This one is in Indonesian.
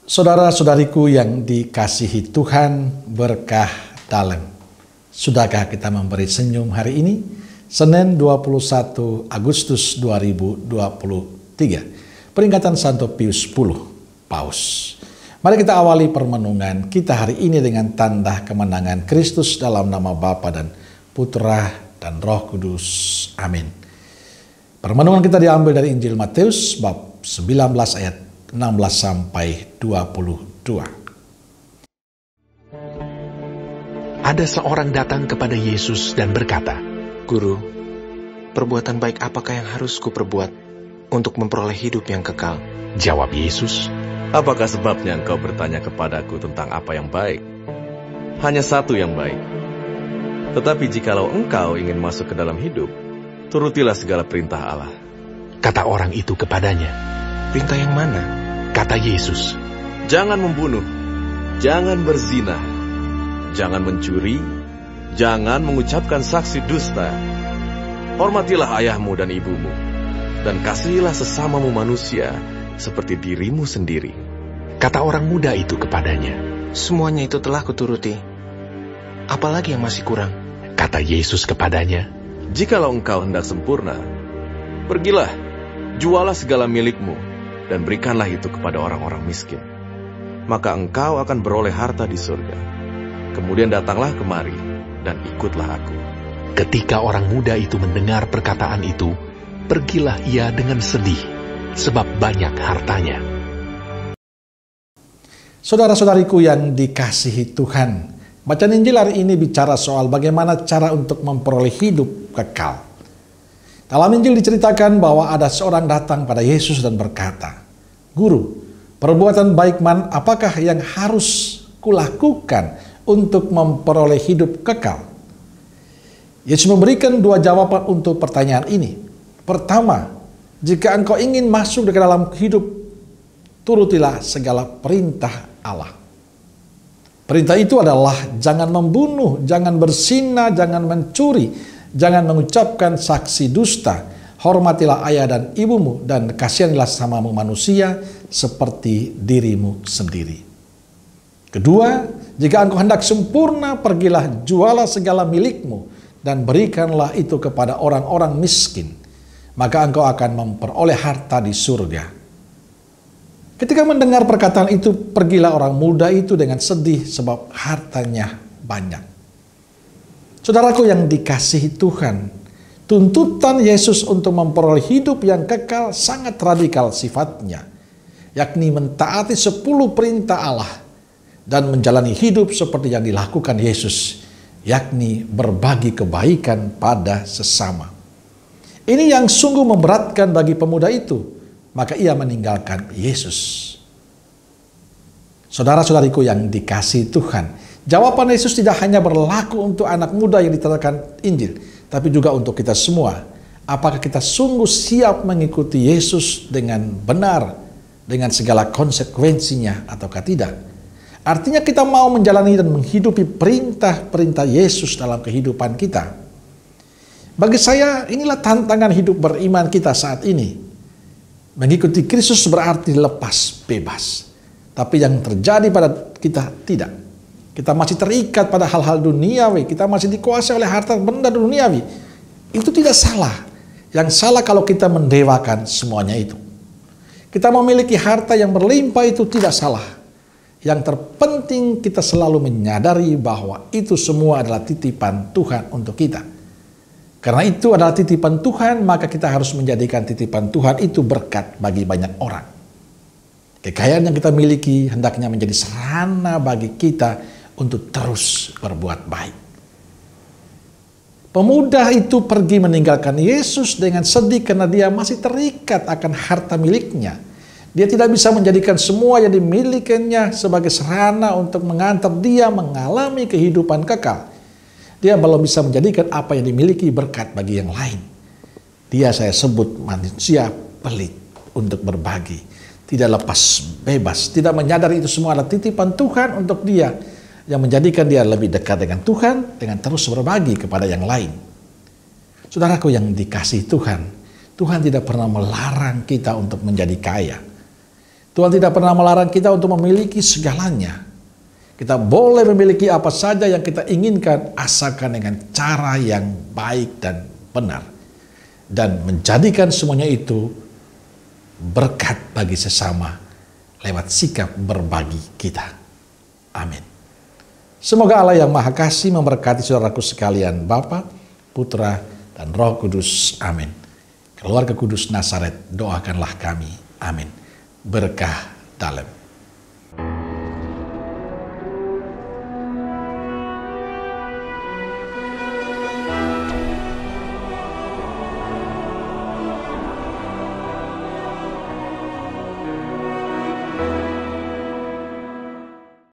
Saudara-saudariku yang dikasihi Tuhan, berkah dalam. Sudahkah kita memberi senyum hari ini? Senin 21 Agustus 2023. Peringatan Santo Pius X, Paus. Mari kita awali permenungan kita hari ini dengan tanda kemenangan Kristus dalam nama Bapa dan Putra dan Roh Kudus. Amin. Permenungan kita diambil dari Injil Matius bab 19 ayat 16 sampai 22. Ada seorang datang kepada Yesus dan berkata, Guru, perbuatan baik apakah yang harus kuperbuat untuk memperoleh hidup yang kekal? Jawab Yesus, apakah sebabnya engkau bertanya kepadaku tentang apa yang baik? Hanya satu yang baik. Tetapi jikalau engkau ingin masuk ke dalam hidup, turutilah segala perintah Allah. Kata orang itu kepadanya, Perintah yang mana? Kata Yesus, jangan membunuh, jangan berzina, jangan mencuri, jangan mengucapkan saksi dusta. Hormatilah ayahmu dan ibumu, dan kasihilah sesamamu manusia seperti dirimu sendiri. Kata orang muda itu kepadanya, Semuanya itu telah kuturuti. Apalagi yang masih kurang? Kata Yesus kepadanya, Jikalau engkau hendak sempurna, pergilah, jualah segala milikmu, dan berikanlah itu kepada orang-orang miskin. Maka engkau akan beroleh harta di surga. Kemudian datanglah kemari, dan ikutlah aku. Ketika orang muda itu mendengar perkataan itu, pergilah ia dengan sedih, sebab banyak hartanya. Saudara-saudariku yang dikasihi Tuhan, bacaan Injil hari ini bicara soal bagaimana cara untuk memperoleh hidup kekal. Dalam Injil diceritakan bahwa ada seorang datang pada Yesus dan berkata, Guru, perbuatan baik apakah yang harus kulakukan untuk memperoleh hidup kekal? Yesus memberikan dua jawaban untuk pertanyaan ini. Pertama, jika engkau ingin masuk ke dalam hidup, turutilah segala perintah Allah. Perintah itu adalah jangan membunuh, jangan berzina, jangan mencuri, jangan mengucapkan saksi dusta, hormatilah ayah dan ibumu, dan kasihanilah sesamamu manusia seperti dirimu sendiri. Kedua, jika engkau hendak sempurna, pergilah jualah segala milikmu, dan berikanlah itu kepada orang-orang miskin, maka engkau akan memperoleh harta di surga. Ketika mendengar perkataan itu, pergilah orang muda itu dengan sedih sebab hartanya banyak. Saudaraku yang dikasihi Tuhan, tuntutan Yesus untuk memperoleh hidup yang kekal sangat radikal sifatnya, yakni mentaati 10 perintah Allah dan menjalani hidup seperti yang dilakukan Yesus, yakni berbagi kebaikan pada sesama. Ini yang sungguh memberatkan bagi pemuda itu, maka ia meninggalkan Yesus. Saudara-saudariku yang dikasihi Tuhan, jawaban Yesus tidak hanya berlaku untuk anak muda yang diterangkan Injil, tapi juga untuk kita semua. Apakah kita sungguh siap mengikuti Yesus dengan benar, dengan segala konsekuensinya ataukah tidak? Artinya kita mau menjalani dan menghidupi perintah-perintah Yesus dalam kehidupan kita. Bagi saya, inilah tantangan hidup beriman kita saat ini. Mengikuti Kristus berarti lepas bebas. Tapi yang terjadi pada kita tidak. Kita masih terikat pada hal-hal duniawi. Kita masih dikuasai oleh harta benda duniawi. Itu tidak salah. Yang salah kalau kita mendewakan semuanya itu. Kita memiliki harta yang berlimpah itu tidak salah. Yang terpenting kita selalu menyadari bahwa itu semua adalah titipan Tuhan untuk kita. Karena itu adalah titipan Tuhan, maka kita harus menjadikan titipan Tuhan itu berkat bagi banyak orang. Kekayaan yang kita miliki hendaknya menjadi sarana bagi kita untuk terus berbuat baik. Pemuda itu pergi meninggalkan Yesus dengan sedih karena dia masih terikat akan harta miliknya. Dia tidak bisa menjadikan semua yang dimilikinya sebagai sarana untuk mengantar dia mengalami kehidupan kekal. Dia belum bisa menjadikan apa yang dimiliki berkat bagi yang lain. Dia saya sebut manusia pelit untuk berbagi. Tidak lepas bebas, tidak menyadari itu semua adalah titipan Tuhan untuk dia, yang menjadikan dia lebih dekat dengan Tuhan, dengan terus berbagi kepada yang lain. Saudaraku yang dikasihi Tuhan, Tuhan tidak pernah melarang kita untuk menjadi kaya. Tuhan tidak pernah melarang kita untuk memiliki segalanya. Kita boleh memiliki apa saja yang kita inginkan, asalkan dengan cara yang baik dan benar. Dan menjadikan semuanya itu berkat bagi sesama lewat sikap berbagi kita. Amin. Semoga Allah yang Maha Kasih memberkati saudaraku sekalian, Bapa, Putra, dan Roh Kudus. Amin. Keluarga Kudus Nazaret, doakanlah kami. Amin. Berkah dalam